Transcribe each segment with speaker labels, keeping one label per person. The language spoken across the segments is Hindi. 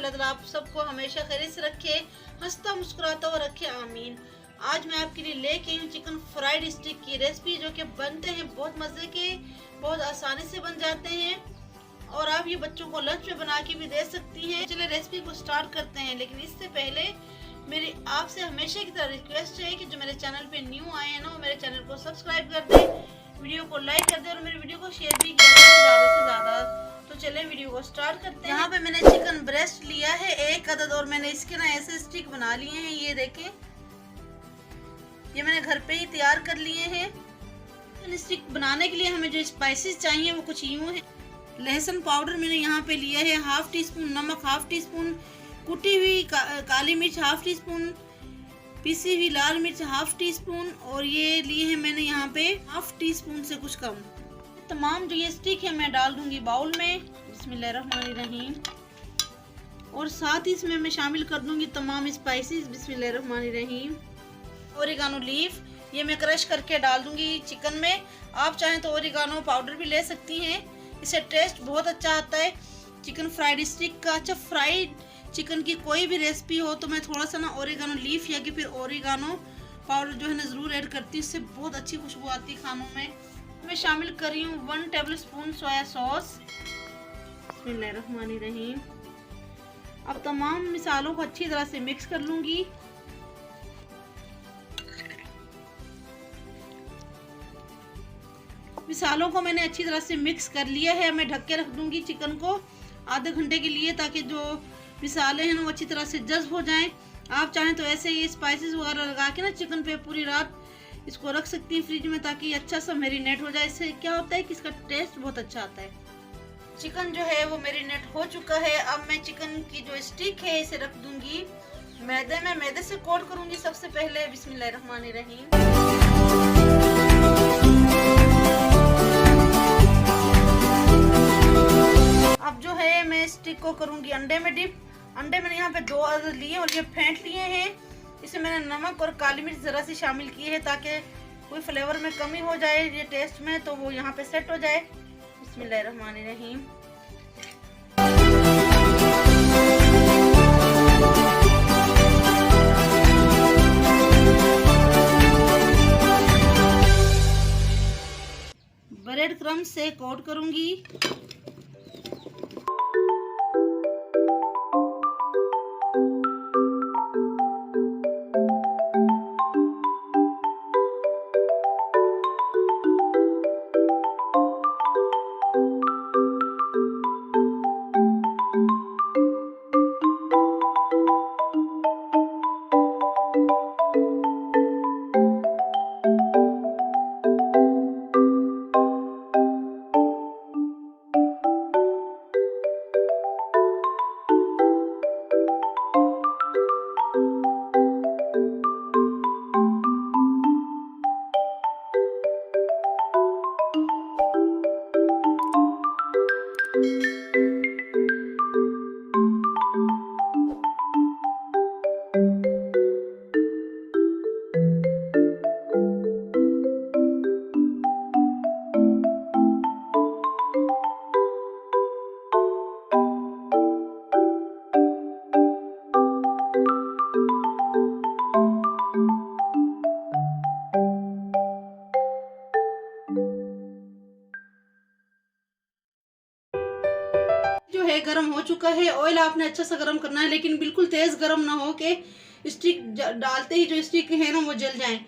Speaker 1: अल्लाह ताला आप सबको हमेशा खैरियत से रखे, हंसता मुस्कुराता हुआ रखे, आमीन। आज मैं आपके लिए लेके आई हूँ चिकन फ्राइड स्टिक की रेसिपी, जो कि बनते हैं बहुत मज़े के, बहुत आसानी से बन जाते हैं और आप ये बच्चों को लंच में बना के भी दे सकती हैं। चलिए रेसिपी को स्टार्ट करते हैं, लेकिन इससे पहले मेरी आपसे हमेशा की तरह रिक्वेस्ट है कि जो मेरे चैनल पे न्यू आए हैं ना, वो मेरे चैनल को सब्सक्राइब कर दें, वीडियो को लाइक कर दें और मेरे वीडियो को शेयर भी किया जाए ज़्यादा से ज़्यादा। तो चलें वीडियो को स्टार्ट करते हैं। यहाँ पे मैंने चिकन ब्रेस्ट लिया है 1 अदद और मैंने इसके ना ऐसे स्टिक बना लिए हैं। ये देखें, ये मैंने घर पे ही तैयार कर लिए हैं। चिकन स्टिक बनाने के लिए हमें जो स्पाइसेस चाहिए वो कुछ यूँ है। लहसुन पाउडर मैंने यहाँ पे लिया है ½ टी स्पून, नमक ½ टी स्पून, कुटी हुई काली मिर्च ½ टी स्पून, पिसी हुई लाल मिर्च ½ टी स्पून और ये लिए हैं मैंने यहाँ पे ½ टी स्पून से कुछ कम। तमाम जो ये स्टिक है मैं डाल दूंगी बाउल में, बिस्मिल्लाहिर्रहमानिर्रहीम। और साथ ही इसमें मैं शामिल कर दूंगी तमाम स्पाइसेस, बिस्मिल्लाहिर्रहमानिर्रहीम। ओरिगानो लीफ ये मैं क्रश करके डाल दूंगी चिकन में। आप चाहें तो ओरिगानो पाउडर भी ले सकती हैं, इससे टेस्ट बहुत अच्छा आता है चिकन फ्राइड स्टिक का। अच्छा, फ्राइड चिकन की कोई भी रेसिपी हो तो मैं थोड़ा सा ना ओरिगानो लीफ या कि फिर ओरिगानो पाउडर जो है ना ज़रूर ऐड करती हूँ, इससे बहुत अच्छी खुशबू आती है खानों में। मैं शामिल कर रही हूँ 1 टेबल स्पून सोया सॉस, बिस्मिल्लाहिर्रहमानिर्रहीम। अब तमाम मिसालों को अच्छी तरह से मिक्स कर लूँगी। मिसालों को मैंने अच्छी तरह से मिक्स कर लिया है। मैं ढक के रख दूँगी चिकन को आधे घंटे के लिए, ताकि जो मिसाले हैं ना वो अच्छी तरह से जज़्ब हो जाएं। आप चाहें तो ऐसे ही स्पाइसेस वगैरह लगा के ना चिकन पे पूरी रात इसको रख सकती हैं फ्रिज में, ताकि अच्छा सा मैरिनेट हो जाए। इससे क्या होता है कि इसका टेस्ट बहुत अच्छा आता है। चिकन जो है वो मैरिनेट हो चुका है। अब मैं चिकन की जो स्टिक है इसे रख दूंगी मैदे में, मैदे से कोट करूंगी सबसे पहले, बिस्मिल्लाहिर्रहमानिर्रहीम। अब जो है मैं स्टिक को करूंगी अंडे में डिप। अंडे मैंने यहाँ पे 2 अदद लिए और ये फेंट लिए हैं। इसमें मैंने नमक और काली मिर्च ज़रा सी शामिल की है, ताकि कोई फ्लेवर में कमी हो जाए ये टेस्ट में तो वो यहाँ पे सेट हो जाए, बिस्मिल्लाहिर्रहमानिर्रहीम। ब्रेड क्रम्ब से कोट करूंगी। गरम हो चुका है। ऑयल आपने अच्छा सा गरम करना है, लेकिन बिल्कुल तेज गरम ना हो कि स्टिक डालते ही जो स्टिक है ना वो जल जाए।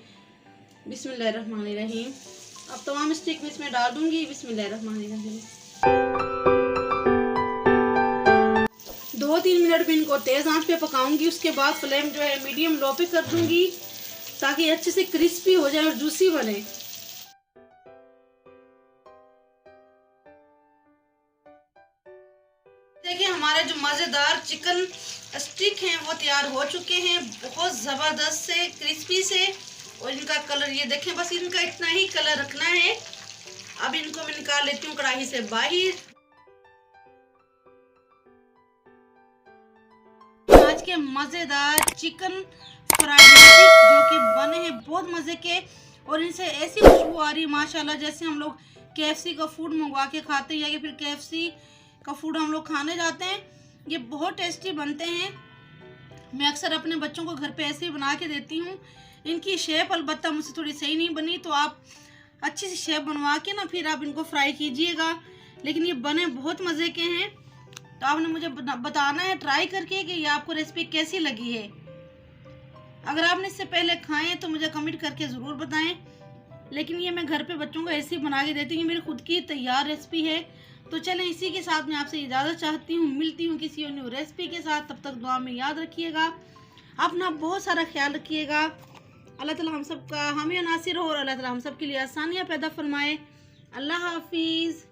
Speaker 1: बिस्मिल्लाहिर्रहमानिर्रहीम। अब तमाम स्टिक में इसमें डाल दूंगी, बिस्मिल्लाहिर्रहमानिर्रहीम। 2-3 मिनट में इनको तेज आंच पे पकाऊंगी। उसके बाद फ्लेम जो है मीडियम लो पे कर दूंगी, ताकि अच्छे से क्रिस्पी हो जाए और जूसी बने। देखिए, हमारे जो मज़ेदार चिकन स्टिक हैं वो तैयार हो चुके हैं, बहुत ज़बरदस्त से क्रिस्पी से। और इनका कलर ये देखें, बस इनका इतना ही कलर रखना है। अब इनको मैं निकाल लेती हूँ कढ़ाई से बाहर। आज के मज़ेदार चिकन फ्राइड स्टिक जो कि बने हैं बहुत मज़े के, और इनसे ऐसी खुशबू आ रही है माशाल्लाह, जैसे हम लोग KFC का फूड मंगवा के खाते हैं या फिर KFC का फूड हम लोग खाने जाते हैं, ये बहुत टेस्टी बनते हैं। मैं अक्सर अपने बच्चों को घर पे ऐसे ही बना के देती हूँ। इनकी शेप अलबत्ता मुझसे थोड़ी सही नहीं बनी, तो आप अच्छी सी शेप बनवा के ना फिर आप इनको फ्राई कीजिएगा। लेकिन ये बने बहुत मज़े के हैं। तो आपने मुझे बताना है ट्राई करके कि ये आपको रेसिपी कैसी लगी है। अगर आपने इससे पहले खाए हैं तो मुझे कमेंट करके ज़रूर बताएं। लेकिन ये मैं घर पे बच्चों को ऐसे ही बना के देती हूँ, मेरी खुद की तैयार रेसिपी है। तो चलें, इसी के साथ मैं आपसे इजाज़त चाहती हूँ। मिलती हूँ किसी और न्यू रेसिपी के साथ। तब तक दुआ में याद रखिएगा, अपना बहुत सारा ख्याल रखिएगा। अल्लाह ताला हम सब का हामी नासिर हो और अल्लाह ताला हम सब के लिए आसानियाँ पैदा फरमाए। अल्लाह हाफिज़।